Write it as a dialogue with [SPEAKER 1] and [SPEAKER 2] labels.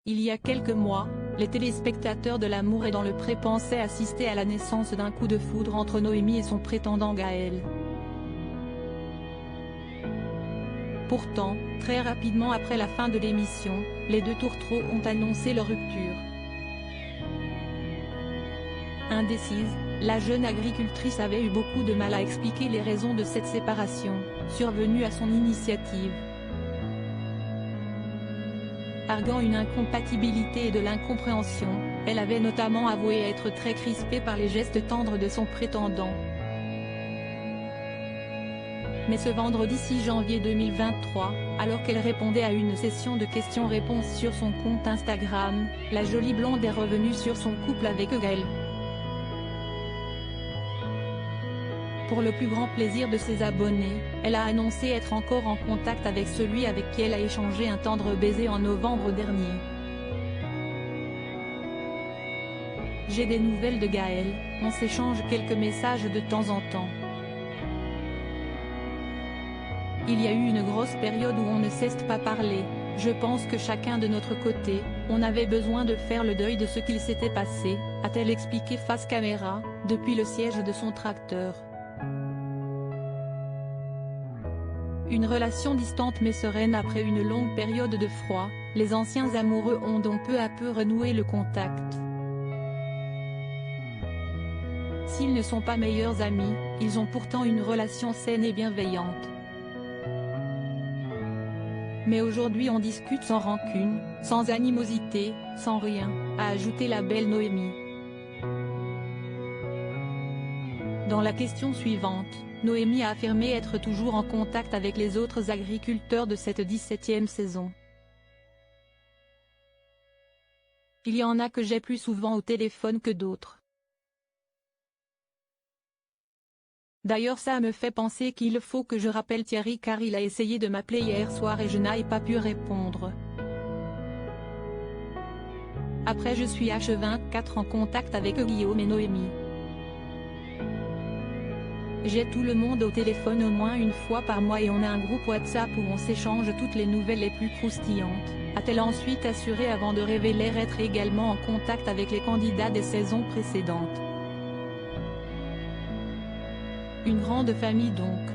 [SPEAKER 1] Il y a quelques mois, les téléspectateurs de L'amour est dans le pré pensaient assister à la naissance d'un coup de foudre entre Noémie et son prétendant Gaël. Pourtant, très rapidement après la fin de l'émission, les deux tourtereaux ont annoncé leur rupture. Indécise, la jeune agricultrice avait eu beaucoup de mal à expliquer les raisons de cette séparation, survenue à son initiative. Arguant une incompatibilité et de l'incompréhension, elle avait notamment avoué être très crispée par les gestes tendres de son prétendant. Mais ce vendredi 6 janvier 2023, alors qu'elle répondait à une session de questions-réponses sur son compte Instagram, la jolie blonde est revenue sur son couple avec Gaël. Pour le plus grand plaisir de ses abonnés, elle a annoncé être encore en contact avec celui avec qui elle a échangé un tendre baiser en novembre dernier. J'ai des nouvelles de Gaël, on s'échange quelques messages de temps en temps. Il y a eu une grosse période où on ne cesse pas parler, je pense que chacun de notre côté, on avait besoin de faire le deuil de ce qu'il s'était passé, a-t-elle expliqué face caméra, depuis le siège de son tracteur. Une relation distante mais sereine après une longue période de froid, les anciens amoureux ont donc peu à peu renoué le contact. S'ils ne sont pas meilleurs amis, ils ont pourtant une relation saine et bienveillante. Mais aujourd'hui on discute sans rancune, sans animosité, sans rien, a ajouté la belle Noémie. Dans la question suivante, Noémie a affirmé être toujours en contact avec les autres agriculteurs de cette 17e saison. Il y en a que j'ai plus souvent au téléphone que d'autres. D'ailleurs ça me fait penser qu'il faut que je rappelle Thierry car il a essayé de m'appeler hier soir et je n'ai pas pu répondre. Après je suis H24 en contact avec Guillaume et Noémie. J'ai tout le monde au téléphone au moins une fois par mois et on a un groupe WhatsApp où on s'échange toutes les nouvelles les plus croustillantes, a-t-elle ensuite assuré avant de révéler être également en contact avec les candidats des saisons précédentes. Une grande famille donc.